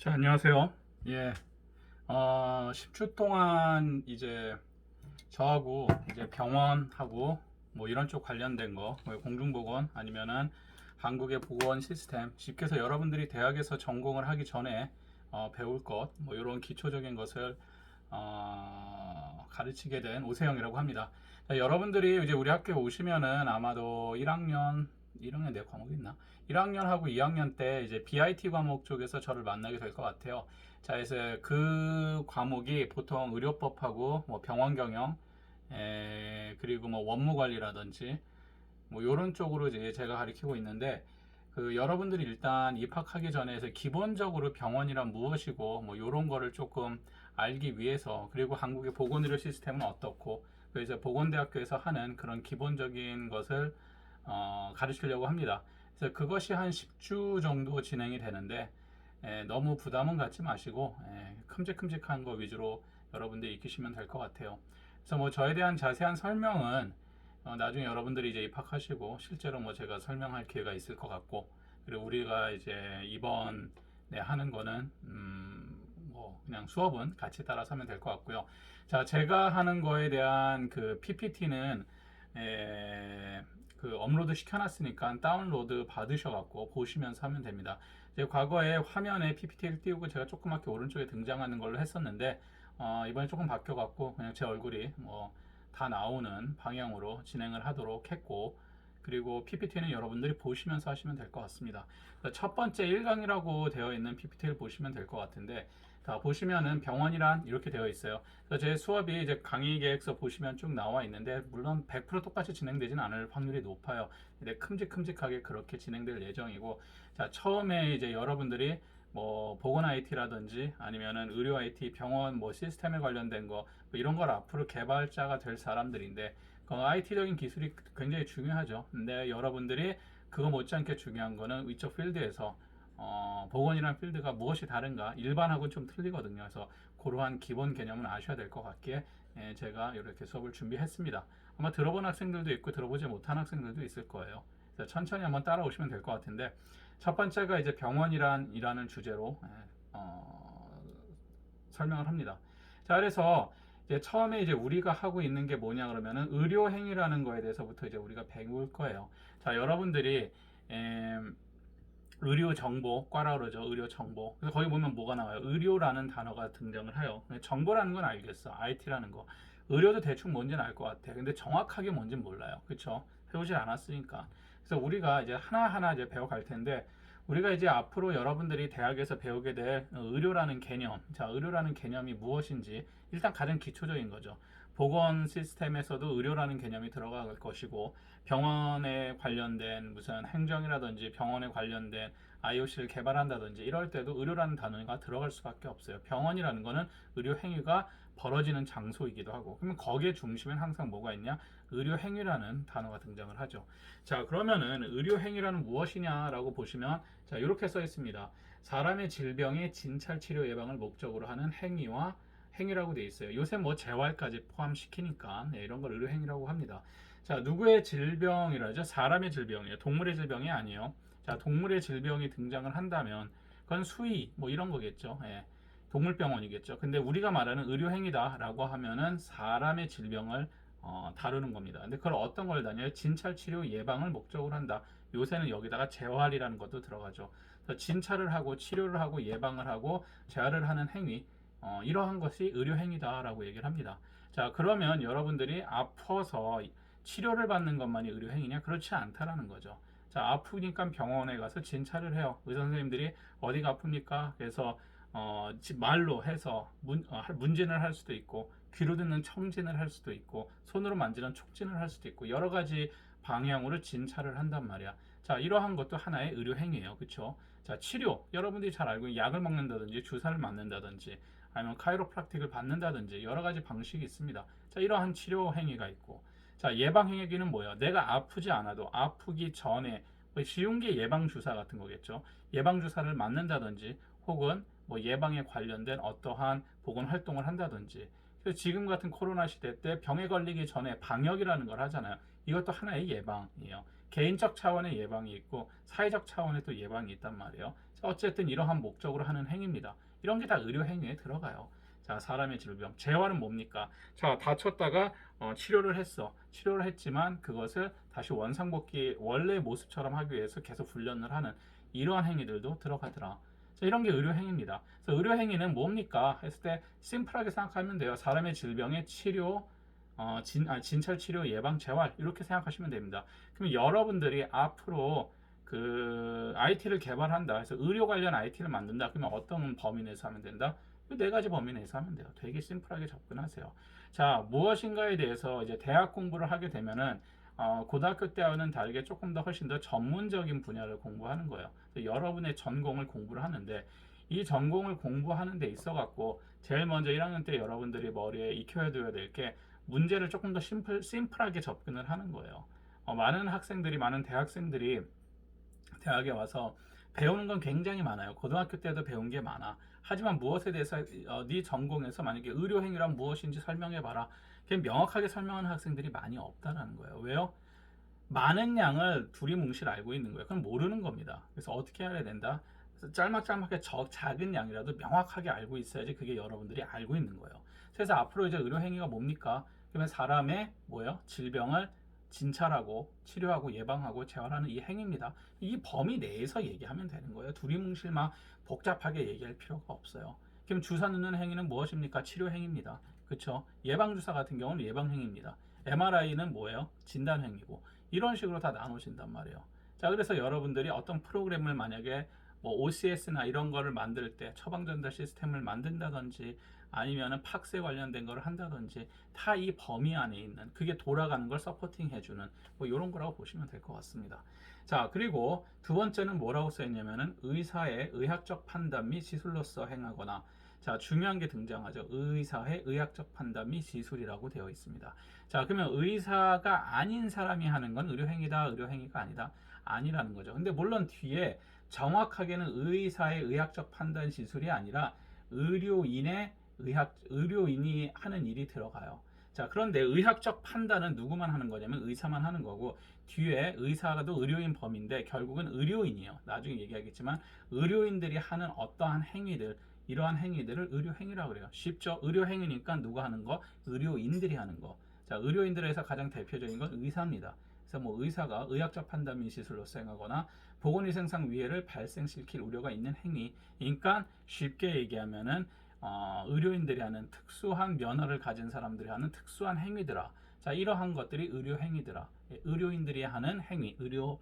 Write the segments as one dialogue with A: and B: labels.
A: 자, 안녕하세요. 예, 10주 동안 이제 저하고 이제 병원하고 뭐 이런 쪽 관련된 거, 뭐 공중보건 아니면은 한국의 보건 시스템, 쉽게 해서 여러분들이 대학에서 전공을 하기 전에 배울 것, 뭐 이런 기초적인 것을 가르치게 된 오세영이라고 합니다. 자, 여러분들이 이제 우리 학교에 오시면은 아마도 1학년 내 과목이 있나? 1학년하고 2학년 때 이제 BIT 과목 쪽에서 저를 만나게 될 것 같아요. 자, 그래서 그 과목이 보통 의료법하고 뭐 병원 경영, 그리고 뭐 원무 관리라든지 뭐 이런 쪽으로 이제 제가 가르치고 있는데 그 여러분들이 일단 입학하기 전에 기본적으로 병원이란 무엇이고 뭐 이런 거를 조금 알기 위해서 그리고 한국의 보건의료 시스템은 어떻고 그래서 보건대학교에서 하는 그런 기본적인 것을 가르치려고 합니다. 그래서 그것이 한 10주 정도 진행이 되는데 너무 부담은 갖지 마시고 큼직큼직한 거 위주로 여러분들이 익히시면 될 것 같아요. 그래서 뭐 저에 대한 자세한 설명은 나중에 여러분들이 이제 입학하시고 실제로 뭐 제가 설명할 기회가 있을 것 같고 그리고 우리가 이제 이번에 하는 거는 뭐 그냥 수업은 같이 따라서 하면 될 것 같고요. 자, 제가 하는 거에 대한 그 PPT는 그 업로드 시켜놨으니까 다운로드 받으셔갖고 보시면서 하면 됩니다. 이제 과거에 화면에 PPT를 띄우고 제가 조그맣게 오른쪽에 등장하는 걸로 했었는데 이번에 조금 바뀌어갖고 그냥 제 얼굴이 뭐 다 나오는 방향으로 진행을 하도록 했고 그리고 PPT는 여러분들이 보시면서 하시면 될 것 같습니다. 첫 번째 1강이라고 되어 있는 PPT를 보시면 될 것 같은데 자, 보시면은 병원이란 이렇게 되어 있어요. 그래서 제 수업이 이제 강의 계획서 보시면 쭉 나와 있는데 물론 100% 똑같이 진행되지는 않을 확률이 높아요. 근데 큼직큼직하게 그렇게 진행될 예정이고 자, 처음에 이제 여러분들이 뭐 보건 IT라든지 아니면은 의료 IT, 병원 뭐 시스템에 관련된 거뭐 이런 걸 앞으로 개발자가 될 사람들인데 그 IT적인 기술이 굉장히 중요하죠. 근데 여러분들이 그거 못지않게 중요한 거는 이쪽 필드에서 보건이라는 필드가 무엇이 다른가 일반하고는 좀 틀리거든요. 그래서 그러한 기본 개념은 아셔야 될 것 같기에 제가 이렇게 수업을 준비했습니다. 아마 들어본 학생들도 있고 들어보지 못한 학생들도 있을 거예요. 그래서 천천히 한번 따라오시면 될 것 같은데 첫 번째가 이제 병원이라는 주제로 설명을 합니다. 자, 그래서 이제 처음에 이제 우리가 하고 있는 게 뭐냐 그러면은 의료 행위라는 거에 대해서부터 이제 우리가 배울 거예요. 자, 여러분들이 의료 정보 과라 그러죠. 의료 정보. 그래서 거기 보면 뭐가 나와요? 의료라는 단어가 등장을 해요. 정보라는 건 알겠어. IT라는 거. 의료도 대충 뭔지는 알 것 같아. 근데 정확하게 뭔지는 몰라요. 그렇죠? 배우질 않았으니까. 그래서 우리가 이제 하나하나 이제 배워갈 텐데 우리가 이제 앞으로 여러분들이 대학에서 배우게 될 의료라는 개념. 자, 의료라는 개념이 무엇인지 일단 가장 기초적인 거죠. 보건 시스템에서도 의료라는 개념이 들어갈 것이고 병원에 관련된 무슨 행정이라든지 병원에 관련된 IOC를 개발한다든지 이럴 때도 의료라는 단어가 들어갈 수밖에 없어요. 병원이라는 거는 의료 행위가 벌어지는 장소이기도 하고 그러면 거기에 중심엔 항상 뭐가 있냐? 의료 행위라는 단어가 등장을 하죠. 자, 그러면은 의료 행위라는 무엇이냐라고 보시면 자, 이렇게 써 있습니다. 사람의 질병의 진찰 치료 예방을 목적으로 하는 행위라고 되어 있어요. 요새 뭐 재활까지 포함시키니까 이런 걸 의료행위라고 합니다. 자, 누구의 질병이라죠? 사람의 질병이에요. 동물의 질병이 아니에요. 자, 동물의 질병이 등장을 한다면 그건 수의 뭐 이런 거겠죠. 동물병원이겠죠. 근데 우리가 말하는 의료행위다라고 하면은 사람의 질병을 다루는 겁니다. 근데 그걸 어떤 걸 다녀요? 진찰 치료 예방을 목적으로 한다. 요새는 여기다가 재활이라는 것도 들어가죠. 그래서 진찰을 하고 치료를 하고 예방을 하고 재활을 하는 행위 이러한 것이 의료행위다라고 얘기를 합니다. 자, 그러면 여러분들이 아파서 치료를 받는 것만이 의료행위냐? 그렇지 않다라는 거죠. 자, 아프니까 병원에 가서 진찰을 해요. 의사 선생님들이 어디가 아픕니까? 그래서 말로 해서 문진을 할 수도 있고 귀로 듣는 청진을 할 수도 있고 손으로 만지는 촉진을 할 수도 있고 여러 가지 방향으로 진찰을 한단 말이야. 자, 이러한 것도 하나의 의료 행위예요. 그렇죠? 자, 치료 여러분들이 잘 알고 있는 약을 먹는다든지 주사를 맞는다든지 아니면 카이로프락틱을 받는다든지 여러 가지 방식이 있습니다. 자, 이러한 치료 행위가 있고 자, 예방 행위는 뭐예요? 내가 아프지 않아도 아프기 전에 쉬운 게 예방 주사 같은 거겠죠. 예방 주사를 맞는다든지 혹은 뭐 예방에 관련된 어떠한 보건 활동을 한다든지 그래서 지금 같은 코로나 시대 때 병에 걸리기 전에 방역이라는 걸 하잖아요. 이것도 하나의 예방이에요. 개인적 차원의 예방이 있고 사회적 차원의 또 예방이 있단 말이에요. 어쨌든 이러한 목적으로 하는 행위입니다. 이런 게 다 의료 행위에 들어가요. 자, 사람의 질병. 재활은 뭡니까? 자, 다쳤다가 치료를 했어. 치료를 했지만 그것을 다시 원상복귀 원래 모습처럼 하기 위해서 계속 훈련을 하는 이러한 행위들도 들어가더라. 자, 이런 게 의료 행위입니다. 그래서 의료 행위는 뭡니까? 했을 때 심플하게 생각하면 돼요. 사람의 질병의 치료, 진찰 치료, 예방, 재활 이렇게 생각하시면 됩니다. 그럼 여러분들이 앞으로 그 IT를 개발한다. 그래서 의료 관련 IT를 만든다. 그러면 어떤 범위 내에서 하면 된다? 네 가지 범위 내에서 하면 돼요. 되게 심플하게 접근하세요. 자, 무엇인가에 대해서 이제 대학 공부를 하게 되면은 고등학교 때와는 다르게 조금 더 훨씬 더 전문적인 분야를 공부하는 거예요. 여러분의 전공을 공부를 하는데 이 전공을 공부하는 데 있어 갖고 제일 먼저 1학년 때 여러분들이 머리에 익혀야 될 게 문제를 조금 더 심플하게 접근을 하는 거예요. 많은 학생들이 많은 대학생들이 대학에 와서 배우는 건 굉장히 많아요. 고등학교 때도 배운 게 많아. 하지만 무엇에 대해서 네 전공에서 만약에 의료행위란 무엇인지 설명해봐라. 그냥 명확하게 설명하는 학생들이 많이 없다라는 거예요. 왜요? 많은 양을 두리뭉실 알고 있는 거예요. 그럼 모르는 겁니다. 그래서 어떻게 해야 된다? 그래서 짤막짤막하게 작은 양이라도 명확하게 알고 있어야지 그게 여러분들이 알고 있는 거예요. 그래서 앞으로 이제 의료행위가 뭡니까? 그러면 사람의 뭐예요? 질병을 진찰하고 치료하고 예방하고 재활하는 이 행위입니다. 이 범위 내에서 얘기하면 되는 거예요. 두리뭉실 막 복잡하게 얘기할 필요가 없어요. 그럼 주사 넣는 행위는 무엇입니까? 치료 행위입니다. 그렇죠? 예방 주사 같은 경우는 예방 행위입니다. MRI는 뭐예요? 진단 행위고 이런 식으로 다 나누신단 말이에요. 자, 그래서 여러분들이 어떤 프로그램을 만약에 뭐 OCS나 이런 거를 만들 때 처방 전달 시스템을 만든다든지 아니면은 팍스에 관련된 거를 한다든지 다 이 범위 안에 있는 그게 돌아가는 걸 서포팅 해주는 뭐 이런 거라고 보시면 될 것 같습니다. 자, 그리고 두 번째는 뭐라고 써있냐면은 의사의 의학적 판단 및 시술로서 행하거나 자, 중요한 게 등장하죠. 의사의 의학적 판단 및 시술이라고 되어 있습니다. 자, 그러면 의사가 아닌 사람이 하는 건 의료행위다, 의료행위가 아니다, 아니라는 거죠. 근데 물론 뒤에 정확하게는 의사의 의학적 판단 시술이 아니라 의료인이 하는 일이 들어가요. 자, 그런데 의학적 판단은 누구만 하는 거냐면 의사만 하는 거고 뒤에 의사가도 의료인 범위인데 결국은 의료인이에요. 나중에 얘기하겠지만 의료인들이 하는 어떠한 행위들 이러한 행위들을 의료행위라고 그래요. 쉽죠? 의료행위니까 누가 하는 거? 의료인들이 하는 거. 자, 의료인들에서 가장 대표적인 건 의사입니다. 그래서 뭐 의사가 의학적 판단 및 시술로 수행하거나 보건위생상 위해를 발생시킬 우려가 있는 행위. 그러니까 쉽게 얘기하면은 의료인들이 하는 특수한 면허를 가진 사람들이 하는 특수한 행위들아. 자, 이러한 것들이 의료 행위들아. 의료인들이 하는 행위, 의료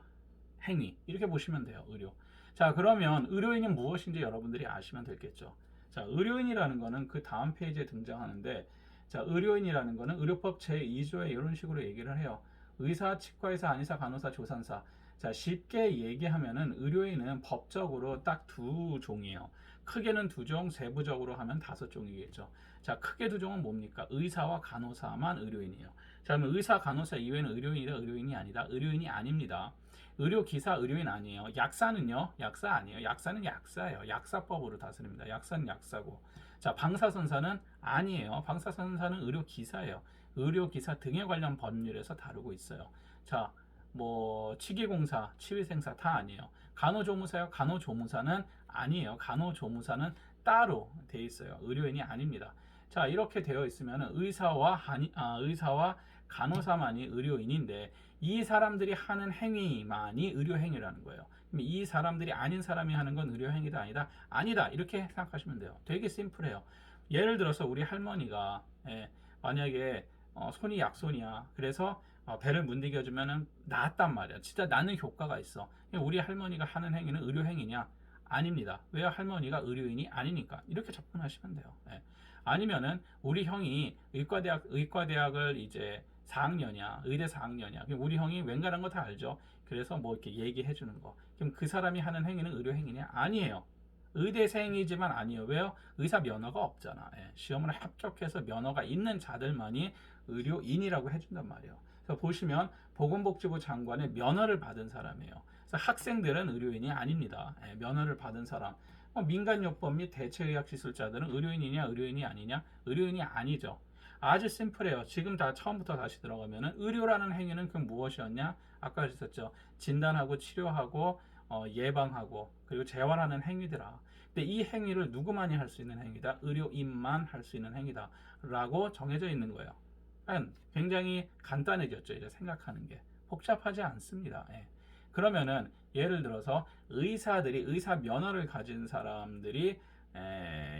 A: 행위. 이렇게 보시면 돼요. 의료. 자, 그러면 의료인이 무엇인지 여러분들이 아시면 되겠죠. 자, 의료인이라는 거는 그 다음 페이지에 등장하는데 자, 의료인이라는 거는 의료법 제2조에 이런 식으로 얘기를 해요. 의사, 치과의사, 한의사, 간호사, 조산사. 자, 쉽게 얘기하면은 의료인은 법적으로 딱 두 종이에요. 크게는 두 종, 세부적으로 하면 5종이겠죠. 자, 크게 두 종은 뭡니까? 의사와 간호사만 의료인이에요. 자, 그러면 의사, 간호사 이외에는 의료인이다, 의료인이 아니다. 의료인이 아닙니다. 의료기사, 의료인 아니에요. 약사는요? 약사 아니에요. 약사는 약사예요. 약사법으로 다스립니다. 약사는 약사고. 자, 방사선사는 아니에요. 방사선사는 의료기사예요. 의료기사 등에 관련 법률에서 다루고 있어요. 자, 뭐 치기공사, 치위생사 다 아니에요. 간호조무사요. 간호조무사는 아니에요. 간호조무사는 따로 돼 있어요. 의료인이 아닙니다. 자, 이렇게 되어 있으면 의사와 간호사만이 의료인인데 이 사람들이 하는 행위만이 의료행위라는 거예요. 그럼 이 사람들이 아닌 사람이 하는 건 의료행위다 아니다? 아니다. 이렇게 생각하시면 돼요. 되게 심플해요. 예를 들어서 우리 할머니가 만약에 손이 약손이야. 그래서 배를 문디겨주면 나았단 말이야. 진짜 나는 효과가 있어. 우리 할머니가 하는 행위는 의료행위냐? 아닙니다. 왜요? 할머니가 의료인이 아니니까. 이렇게 접근하시면 돼요. 아니면은 우리 형이 의과대학을 이제 4학년이야. 의대 4학년이야. 우리 형이 웬간한 거 다 알죠. 그래서 뭐 이렇게 얘기해 주는 거. 그럼 그 사람이 하는 행위는 의료행위냐? 아니에요. 의대생이지만 아니에요. 왜요? 의사 면허가 없잖아. 시험을 합격해서 면허가 있는 자들만이 의료인이라고 해준단 말이에요. 그래서 보시면 보건복지부 장관의 면허를 받은 사람이에요. 그래서 학생들은 의료인이 아닙니다. 면허를 받은 사람. 민간요법 및 대체의학시술자들은 의료인이냐 의료인이 아니냐? 의료인이 아니죠. 아주 심플해요. 지금 다 처음부터 다시 들어가면은 의료라는 행위는 그 무엇이었냐? 아까 하셨죠. 진단하고 치료하고 예방하고 그리고 재활하는 행위더라. 근데 이 행위를 누구만이 할 수 있는 행위다? 의료인만 할 수 있는 행위다 라고 정해져 있는 거예요. 굉장히 간단해졌죠. 이제 생각하는 게 복잡하지 않습니다. 예. 그러면은 예를 들어서 의사들이 의사 면허를 가진 사람들이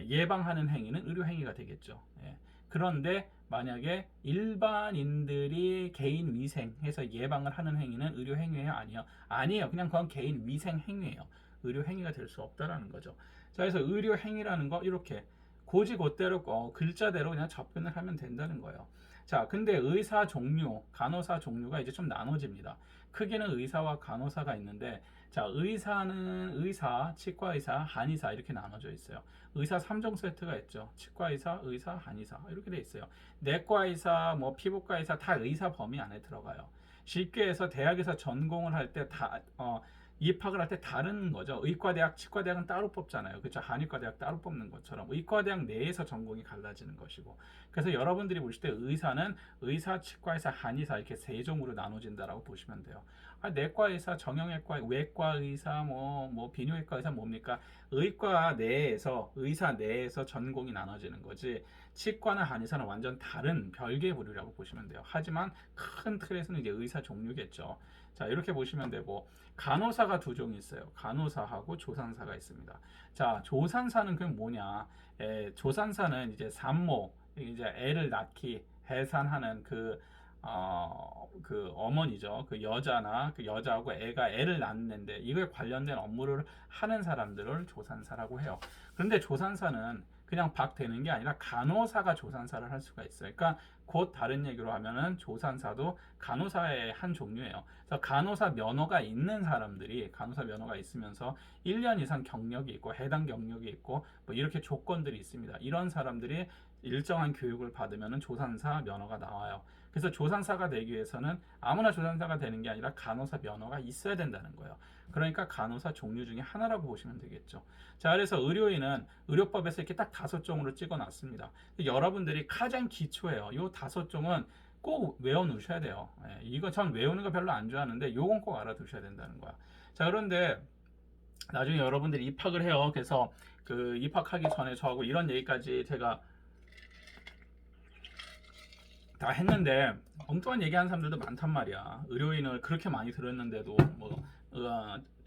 A: 예방하는 행위는 의료 행위가 되겠죠. 예. 그런데 만약에 일반인들이 개인 위생해서 예방을 하는 행위는 의료 행위예요? 아니요. 아니에요. 그냥 그건 개인 위생 행위예요. 의료 행위가 될 수 없다라는 거죠. 자, 그래서 의료 행위라는 거 이렇게 고지고대로 글자대로 그냥 접근을 하면 된다는 거예요. 자, 근데 의사 종류, 간호사 종류가 이제 좀 나눠집니다. 크게는 의사와 간호사가 있는데, 자, 의사는 의사, 치과 의사, 한의사 이렇게 나눠져 있어요. 의사 3종 세트가 있죠. 치과 의사, 의사, 한의사 이렇게 돼 있어요. 내과 의사, 뭐 피부과 의사 다 의사 범위 안에 들어가요. 쉽게 해서 대학에서 전공을 할 때 다 입학을 할 때 다른 거죠. 의과대학, 치과대학은 따로 뽑잖아요. 그렇죠? 한의과대학 따로 뽑는 것처럼 의과대학 내에서 전공이 갈라지는 것이고. 그래서 여러분들이 보실 때 의사는 의사, 치과의사, 한의사 이렇게 세 종으로 나눠진다라고 보시면 돼요. 내과의사, 정형외과, 외과의사, 뭐 비뇨기과의사 뭡니까? 의과 내에서 의사 내에서 전공이 나눠지는 거지. 치과나 한의사는 완전 다른 별개의 부류라고 보시면 돼요. 하지만 큰 틀에서는 이제 의사 종류겠죠. 자, 이렇게 보시면 되고 간호사가 두 종이 있어요. 간호사하고 조산사가 있습니다. 자, 조산사는 그게 뭐냐? 조산사는 이제 산모, 이제 애를 낳기, 해산하는 그 어머니죠. 그 여자나 그 여자하고 애가 애를 낳는데 이거에 관련된 업무를 하는 사람들을 조산사라고 해요. 그런데 조산사는 그냥 박 되는 게 아니라 간호사가 조산사를 할 수가 있어요. 그러니까 곧 다른 얘기로 하면은 조산사도 간호사의 한 종류예요. 그래서 간호사 면허가 있는 사람들이 간호사 면허가 있으면서 1년 이상 경력이 있고 해당 경력이 있고 뭐 이렇게 조건들이 있습니다. 이런 사람들이 일정한 교육을 받으면 조산사 면허가 나와요. 그래서 조산사가 되기 위해서는 아무나 조산사가 되는 게 아니라 간호사 면허가 있어야 된다는 거예요. 그러니까 간호사 종류 중에 하나라고 보시면 되겠죠. 자, 그래서 의료인은 의료법에서 이렇게 딱 5종으로 찍어 놨습니다. 여러분들이 가장 기초예요. 이 5종은 꼭 외워 놓으셔야 돼요. 이거 전 외우는 거 별로 안 좋아하는데 요건 꼭 알아두셔야 된다는 거야. 자, 그런데 나중에 여러분들이 입학을 해요. 그래서 그 입학하기 전에 저하고 이런 얘기까지 제가 다 했는데 엉뚱한 얘기하는 사람들도 많단 말이야. 의료인을 그렇게 많이 들었는데도 뭐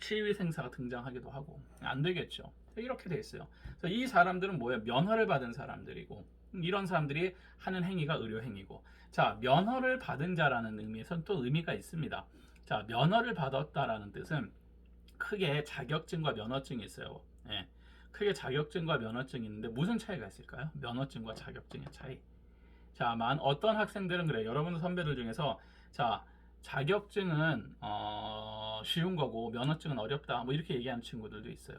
A: 치위생사가 등장하기도 하고 안 되겠죠. 이렇게 돼 있어요. 그래서 이 사람들은 뭐예요? 면허를 받은 사람들이고 이런 사람들이 하는 행위가 의료 행위고. 자, 면허를 받은 자라는 의미에서는 또 의미가 있습니다. 자, 면허를 받았다라는 뜻은 크게 자격증과 면허증이 있어요. 예. 크게 자격증과 면허증이 있는데 무슨 차이가 있을까요? 면허증과 자격증의 차이. 자, 어떤 학생들은 그래. 여러분 선배들 중에서 자, 자격증은 쉬운 거고 면허증은 어렵다. 뭐 이렇게 얘기하는 친구들도 있어요.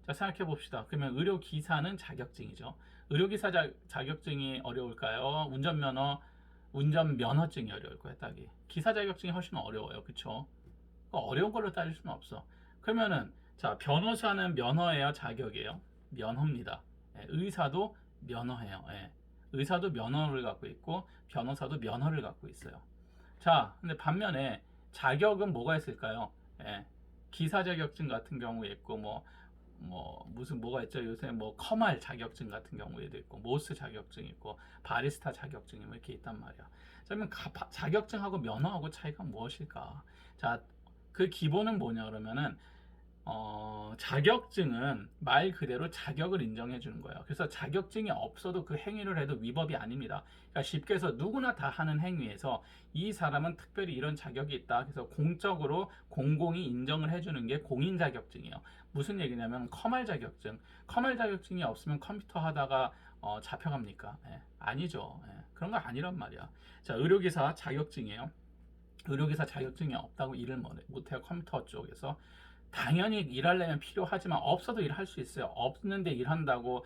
A: 자, 생각해 봅시다. 그러면 의료기사는 자격증이죠. 의료기사 자격증이 어려울까요? 운전면허증이 어려울까요? 딱이. 기사 자격증이 훨씬 어려워요. 그쵸? 어려운 걸로 따질 수는 없어. 그러면은 자, 변호사는 면허예요, 자격이에요? 면허입니다. 의사도 면허예요. 의사도 면허를 갖고 있고 변호사도 면허를 갖고 있어요. 자, 근데 반면에 자격은 뭐가 있을까요? 기사 자격증 같은 경우에 있고 뭐가 있죠? 요새 뭐 커말 자격증 같은 경우에도 있고 모스 자격증 있고 바리스타 자격증이 뭐 이렇게 있단 말이야. 그러면 자격증하고 면허하고 차이가 무엇일까? 자, 그 기본은 뭐냐 그러면은 자격증은 말 그대로 자격을 인정해 주는 거예요. 그래서 자격증이 없어도 그 행위를 해도 위법이 아닙니다. 그러니까 쉽게 해서 누구나 다 하는 행위에서 이 사람은 특별히 이런 자격이 있다. 그래서 공적으로 공공이 인정을 해주는 게 공인 자격증이에요. 무슨 얘기냐면 커말 자격증. 커말 자격증이 없으면 컴퓨터 하다가 잡혀갑니까? 아니죠. 그런 거 아니란 말이야. 자, 의료기사 자격증이에요. 의료기사 자격증이 없다고 일을 못해요. 컴퓨터 쪽에서. 당연히 일하려면 필요하지만 없어도 일할 수 있어요. 없는데 일한다고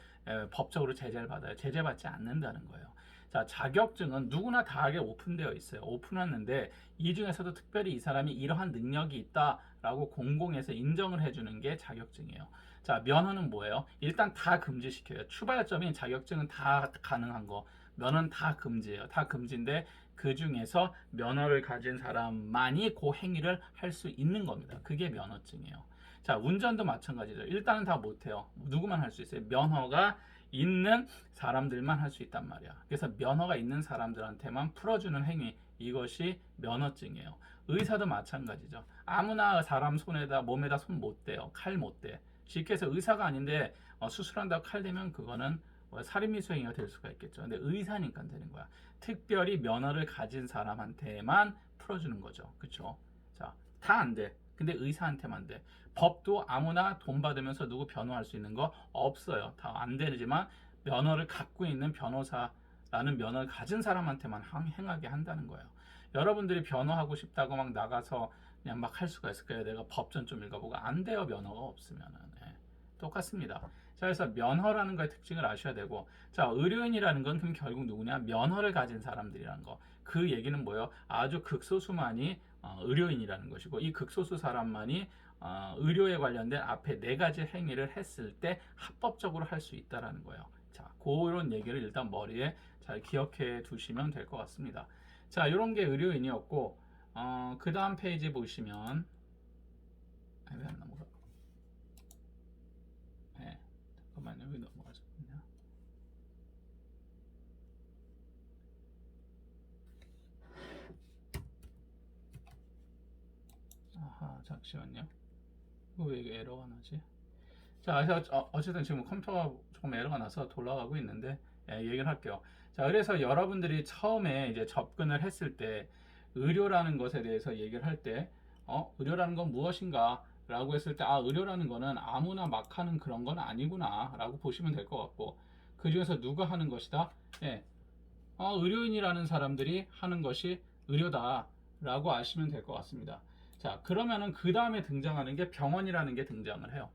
A: 법적으로 제재를 받아요. 제재받지 않는다는 거예요. 자, 자격증은 누구나 다 하게 오픈되어 있어요. 오픈했는데 이 중에서도 특별히 이 사람이 이러한 능력이 있다라고 공공에서 인정을 해주는 게 자격증이에요. 자, 면허는 뭐예요? 일단 다 금지시켜요. 출발점인 자격증은 다 가능한 거, 면허는 다 금지예요. 다 금지인데 그 중에서 면허를 가진 사람만이 그 행위를 할 수 있는 겁니다. 그게 면허증이에요. 자, 운전도 마찬가지죠. 일단은 다 못해요. 누구만 할 수 있어요? 면허가 있는 사람들만 할 수 있단 말이야. 그래서 면허가 있는 사람들한테만 풀어주는 행위, 이것이 면허증이에요. 의사도 마찬가지죠. 아무나 사람 손에다 몸에다 손 못 대요. 칼 못 대. 쉽게 해서 의사가 아닌데 수술한다고 칼 대면 그거는 살인미수행위가 될 수가 있겠죠. 근데 의사니까 되는 거야. 특별히 면허를 가진 사람한테만 풀어주는 거죠. 그렇죠? 자, 다 안 돼. 근데 의사한테만 돼. 법도 아무나 돈 받으면서 누구 변호할 수 있는 거 없어요. 다 안 되지만 면허를 갖고 있는 변호사라는 면허를 가진 사람한테만 행하게 한다는 거예요. 여러분들이 변호하고 싶다고 막 나가서 그냥 막 할 수가 있을까요? 내가 법전 좀 읽어보고 안 돼요. 면허가 없으면은. 네. 똑같습니다. 자, 그래서 면허라는 거의 특징을 아셔야 되고, 자, 의료인이라는 건 그럼 결국 누구냐? 면허를 가진 사람들이라는 거. 그 얘기는 뭐예요? 아주 극소수만이 의료인이라는 것이고, 이 극소수 사람만이 의료에 관련된 앞에 네 가지 행위를 했을 때 합법적으로 할 수 있다라는 거예요. 자, 그런 얘기를 일단 머리에 잘 기억해 두시면 될 것 같습니다. 자, 이런 게 의료인이었고, 그 다음 페이지 보시면, 왜 안 넘어가? 네, 잠깐만요. 왜 넘어가셨냐? 아하, 잠시만요. 왜 이게 에러가 나지? 자, 그래서 어쨌든 지금 컴퓨터가 조금 에러가 나서 돌아가고 있는데, 얘기를 할게요. 자, 그래서 여러분들이 처음에 이제 접근을 했을 때 의료라는 것에 대해서 얘기를 할 때, 의료라는 건 무엇인가? 라고 했을 때, 의료라는 거는 아무나 막 하는 그런 건 아니구나. 라고 보시면 될 것 같고, 그 중에서 누가 하는 것이다? 예, 의료인이라는 사람들이 하는 것이 의료다. 라고 아시면 될 것 같습니다. 자, 그러면은 그 다음에 등장하는 게 병원이라는 게 등장을 해요.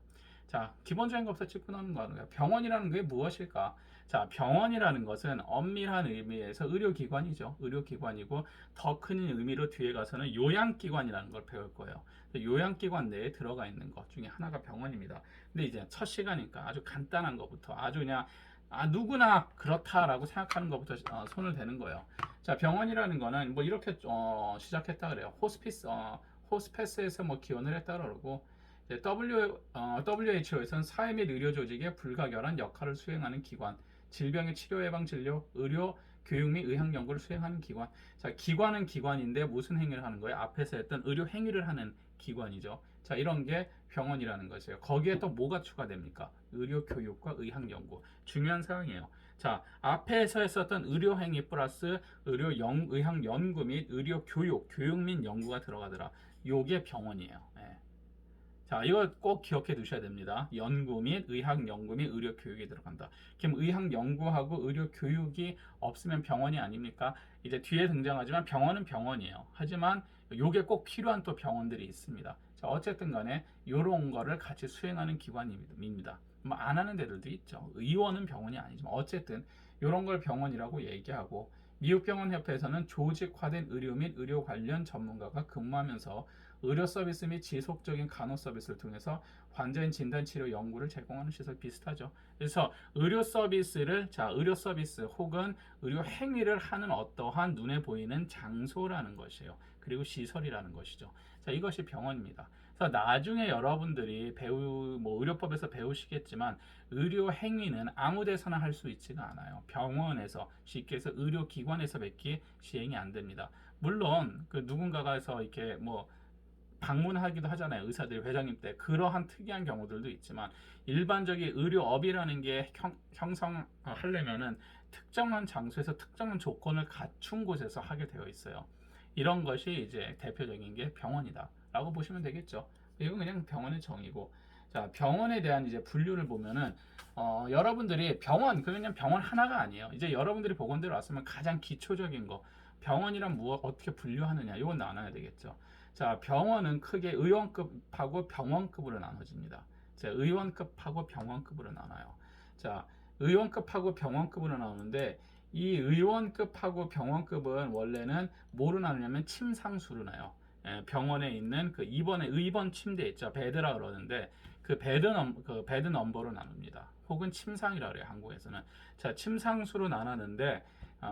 A: 자, 기본적인 것부터 짚고 나오는 거예요. 병원이라는 게 무엇일까? 자, 병원이라는 것은 엄밀한 의미에서 의료기관이죠. 의료기관이고 더 큰 의미로 뒤에 가서는 요양기관이라는 걸 배울 거예요. 요양기관 내에 들어가 있는 것 중에 하나가 병원입니다. 근데 이제 첫 시간이니까 아주 간단한 것부터 아주 그냥 누구나 그렇다라고 생각하는 것부터 손을 대는 거예요. 자, 병원이라는 거는 뭐 이렇게 시작했다 그래요. 호스피스에서 뭐 기원을 했다 그러고 WHO에서는 사회 및 의료 조직의 불가결한 역할을 수행하는 기관, 질병의 치료 예방 진료, 의료 교육 및 의학 연구를 수행하는 기관. 자, 기관은 기관인데 무슨 행위를 하는 거예요? 앞에서 했던 의료 행위를 하는 기관이죠. 자, 이런 게 병원이라는 것이에요. 거기에 또 뭐가 추가됩니까? 의료 교육과 의학 연구. 중요한 사항이에요. 자, 앞에서 했었던 의료 행위 플러스 의학 연구 및 의료 교육 및 연구가 들어가더라. 요게 병원이에요. 예. 자, 이거 꼭 기억해 두셔야 됩니다. 연구 및 의학 연구 및 의료 교육이 들어간다. 그럼 의학 연구하고 의료 교육이 없으면 병원이 아닙니까? 이제 뒤에 등장하지만 병원은 병원이에요. 하지만 요게 꼭 필요한 또 병원들이 있습니다. 자, 어쨌든 간에 요런 거를 같이 수행하는 기관입니다. 뭐 안 하는 데들도 있죠. 의원은 병원이 아니지만 어쨌든 요런 걸 병원이라고 얘기하고 미국병원협회에서는 조직화된 의료 및 의료 관련 전문가가 근무하면서 의료 서비스 및 지속적인 간호 서비스를 통해서 환자인 진단 치료 연구를 제공하는 시설 비슷하죠. 그래서 의료 서비스 혹은 의료 행위를 하는 어떠한 눈에 보이는 장소라는 것이에요. 그리고 시설이라는 것이죠. 자, 이것이 병원입니다. 그래서 나중에 여러분들이 의료법에서 배우시겠지만 의료 행위는 아무 데서나 할 수 있지가 않아요. 병원에서 쉽게 해서 의료기관에서 밖에 시행이 안 됩니다. 물론 그 누군가가 해서 이렇게 방문하기도 하잖아요. 의사들이 회장님 때 그러한 특이한 경우들도 있지만 일반적인 의료업이라는 게 형성하려면은 특정한 장소에서 특정한 조건을 갖춘 곳에서 하게 되어 있어요. 이런 것이 이제 대표적인 게 병원이다라고 보시면 되겠죠. 이건 그냥 병원의 정의고, 자, 병원에 대한 이제 분류를 보면은 여러분들이 그냥 병원 하나가 아니에요. 이제 여러분들이 보건대로 왔으면 가장 기초적인 거 병원이란 어떻게 분류하느냐 이건 나눠야 되겠죠. 자, 병원은 크게 의원급하고 병원급으로 나눠집니다. 자, 의원급하고 병원급으로 나눠요. 자, 의원급하고 병원급으로 나오는데 이 의원급하고 병원급은 원래는 뭐로 나누냐면 침상수로 나요. 병원에 있는 그 의번 침대 있죠. 베드라 그러는데 그 베드 넘버로 나눕니다. 혹은 침상이라 그래요. 한국에서는. 자, 침상수로 나누는데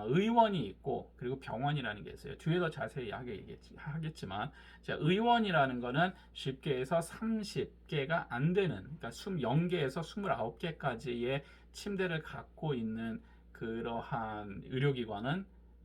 A: 의원이 있고 그리고 병원이라는 게 있어요. 뒤에 더 자세히 하겠지만 자, 의원이라는 거는 쉽게 해서 30개가 안 되는 그러니까 0개에서 29개까지의 침대를 갖고 있는 그러한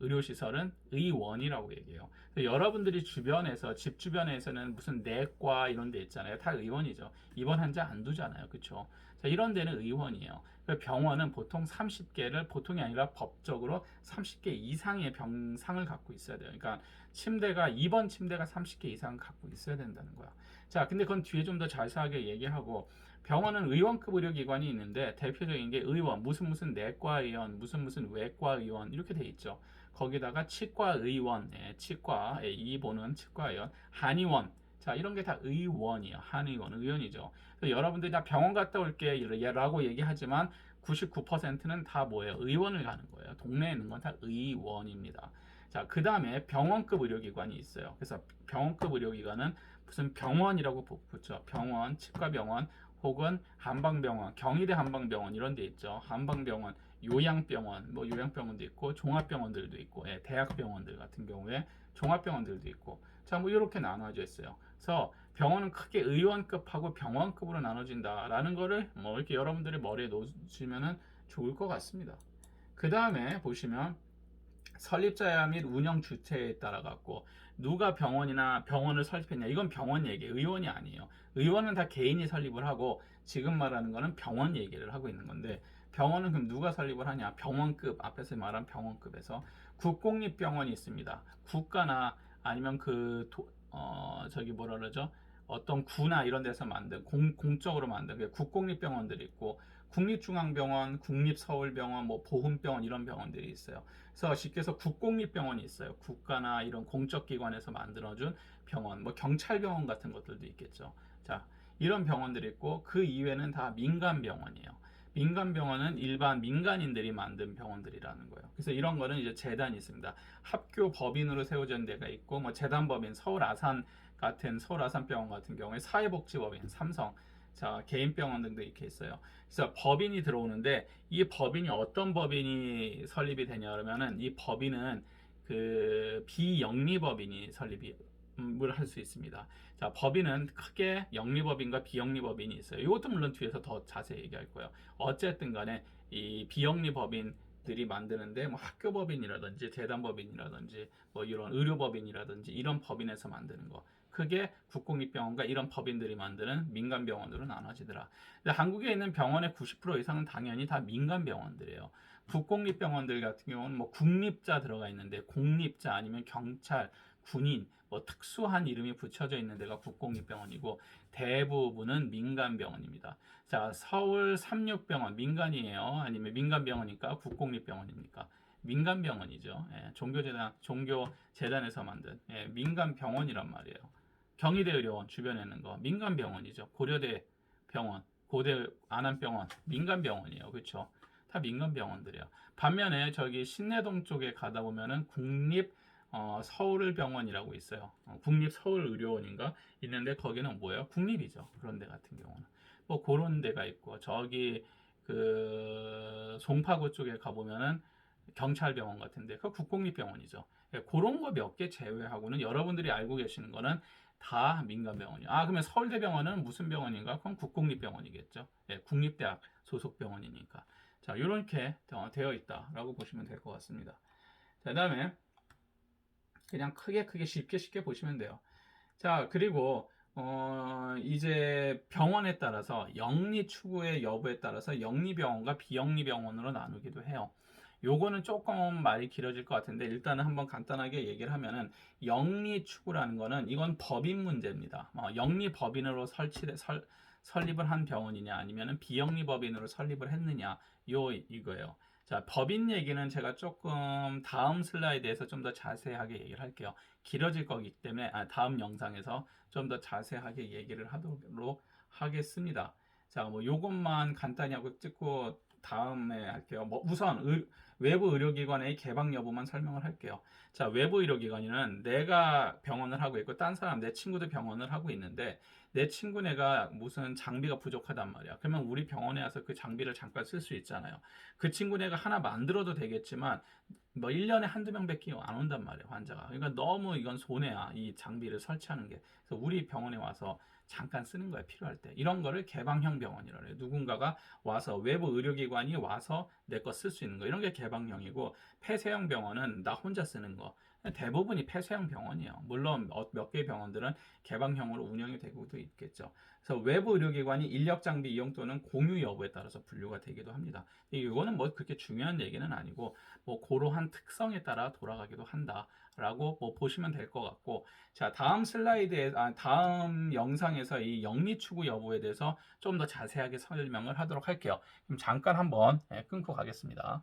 A: 의료시설은 의원이라고 얘기해요. 여러분들이 주변에서 집 주변에서는 무슨 내과 이런 데 있잖아요. 다 의원이죠. 입원 환자 안 두잖아요. 그렇죠? 자, 이런 데는 의원이에요. 병원은 보통 30개를 보통이 아니라 법적으로 30개 이상의 병상을 갖고 있어야 돼요. 그러니까 입원 침대가 30개 이상 갖고 있어야 된다는 거야. 자, 근데 그건 뒤에 좀 더 자세하게 얘기하고 병원은 의원급 의료기관이 있는데 대표적인 게 의원, 무슨 내과 의원, 무슨 외과 의원 이렇게 돼 있죠. 거기다가 치과 의원, 치과, 이 보는 치과 의원, 한의원. 자, 이런 게 다 의원이에요. 한의원, 의원이죠. 여러분들이 다 병원 갔다 올게 라고 얘기하지만 99%는 다 뭐예요? 의원을 가는 거예요. 동네에 있는 건 다 의원입니다. 자, 그 다음에 병원급 의료기관이 있어요. 그래서 병원급 의료기관은 무슨 병원이라고 붙죠. 병원, 치과병원, 혹은 한방병원, 경희대 한방병원 이런 데 있죠. 한방병원, 요양병원, 뭐 요양병원도 있고 종합병원들도 있고, 대학병원들 같은 경우에 종합병원들도 있고, 자, 뭐 이렇게 나눠져 있어요. 그래서 병원은 크게 의원급하고 병원급으로 나눠진다라는 거를 뭐 이렇게 여러분들이 머리에 놓으시면은 좋을 것 같습니다. 그 다음에 보시면 설립자야 및 운영 주체에 따라 갖고 누가 병원을 설립했냐 이건 병원 얘기 의원이 아니에요. 의원은 다 개인이 설립을 하고 지금 말하는 거는 병원 얘기를 하고 있는 건데 병원은 그럼 누가 설립을 하냐 병원급 앞에서 말한 병원급에서 국공립병원이 있습니다. 국가나 아니면 저기 뭐라 그러죠 어떤 구나 이런 데서 만든 공적으로 만든 국공립병원들이 있고 국립중앙병원, 국립서울병원, 뭐 보훈병원 이런 병원들이 있어요. 그래서 쉽게 해서 국공립병원이 있어요. 국가나 이런 공적기관에서 만들어준 병원, 뭐 경찰병원 같은 것들도 있겠죠. 자, 이런 병원들이 있고 그 이외는 다 민간병원이에요. 민간병원은 일반 민간인들이 만든 병원들이라는 거예요. 그래서 이런 거는 이제 재단이 있습니다. 합교 법인으로 세워진 데가 있고, 뭐 재단법인, 서울아산병원 같은 경우에 사회복지법인, 삼성, 자, 개인병원 등도 이렇게 있어요. 그래서 법인이 들어오는데 이 법인이 어떤 법인이 설립이 되냐 그러면은 이 법인은 그 비영리법인이 설립을 할 수 있습니다. 자, 법인은 크게 영리법인과 비영리법인이 있어요. 이것도 물론 뒤에서 더 자세히 얘기할 거예요. 어쨌든 간에 이 비영리법인들이 만드는데 뭐 학교법인이라든지 재단법인이라든지 뭐 이런 의료법인이라든지 이런 법인에서 만드는 거 크게 국공립병원과 이런 법인들이 만드는 민간병원으로 나눠지더라. 한국에 있는 병원의 90% 이상은 당연히 다 민간병원들이에요. 국공립병원들 같은 경우는 뭐 국립자 들어가 있는데 공립자 아니면 경찰, 군인, 뭐 특수한 이름이 붙여져 있는 데가 국공립병원이고 대부분은 민간병원입니다. 자, 서울 삼육병원 민간이에요? 아니면 민간병원이니까 국공립병원입니까? 민간병원이죠. 종교재단에서 만든 민간병원이란 말이에요. 경희대 의료원 주변에 있는 거 민간병원이죠. 고려대 병원, 고대 안암병원 민간병원이에요. 그렇죠? 다 민간병원들이에요. 반면에 저기 신내동 쪽에 가다 보면은 서울병원이라고 있어요. 국립서울의료원인가 있는데 거기는 뭐예요? 국립이죠. 그런 데 같은 경우는 뭐 그런 데가 있고 저기 그 송파구 쪽에 가보면은 경찰병원 같은데 그 국공립병원이죠. 그런 거 몇 개 제외하고는 여러분들이 알고 계시는 거는 다 민간병원이에요. 그러면 서울대병원은 무슨 병원인가? 그건 국공립병원이겠죠. 국립대학 소속 병원이니까. 자, 이렇게 되어 있다라고 보시면 될 것 같습니다. 자, 그다음에 그냥 크게 쉽게 보시면 돼요. 자, 그리고 이제 병원에 따라서 영리 추구의 여부에 따라서 영리병원과 비영리병원으로 나누기도 해요. 요거는 조금 말이 길어질 것 같은데 일단은 한번 간단하게 얘기를 하면은 영리 추구라는 거는 이건 법인 문제입니다. 영리 법인으로 설립을 한 병원이냐 아니면은 비영리 법인으로 설립을 했느냐 이거예요. 자, 법인 얘기는 제가 조금 다음 슬라이드에서 좀 더 자세하게 얘기를 할게요. 길어질 거기 때문에 다음 영상에서 좀 더 자세하게 얘기를 하도록 하겠습니다. 자, 뭐 요것만 간단히 하고 찍고 다음에 할게요. 뭐 우선 외부 의료기관의 개방 여부만 설명을 할게요. 자, 외부 의료기관은 내가 병원을 하고 있고 딴 사람 내 친구도 병원을 하고 있는데 내 친구네가 무슨 장비가 부족하단 말이야. 그러면 우리 병원에 와서 그 장비를 잠깐 쓸 수 있잖아요. 그 친구네가 하나 만들어도 되겠지만 뭐 1년에 한두 명밖에 안 온단 말이에요, 환자가. 그러니까 너무 이건 손해야, 이 장비를 설치하는 게. 그래서 우리 병원에 와서 잠깐 쓰는 거야, 필요할 때. 이런 거를 개방형 병원이라고 해요. 누군가가 와서, 외부 의료기관이 와서 내 거 쓸 수 있는 거. 이런 게 개방형이고, 폐쇄형 병원은 나 혼자 쓰는 거. 대부분이 폐쇄형 병원이에요. 물론 몇 개의 병원들은 개방형으로 운영이 되고도 있겠죠. 그래서 외부 의료기관이 인력 장비 이용 또는 공유 여부에 따라서 분류가 되기도 합니다. 이거는 뭐 그렇게 중요한 얘기는 아니고, 뭐 그러한 특성에 따라 돌아가기도 한다라고 뭐 보시면 될 것 같고, 자, 다음 슬라이드에, 다음 영상에서 이 영리 추구 여부에 대해서 좀 더 자세하게 설명을 하도록 할게요. 그럼 잠깐 한번 끊고 가겠습니다.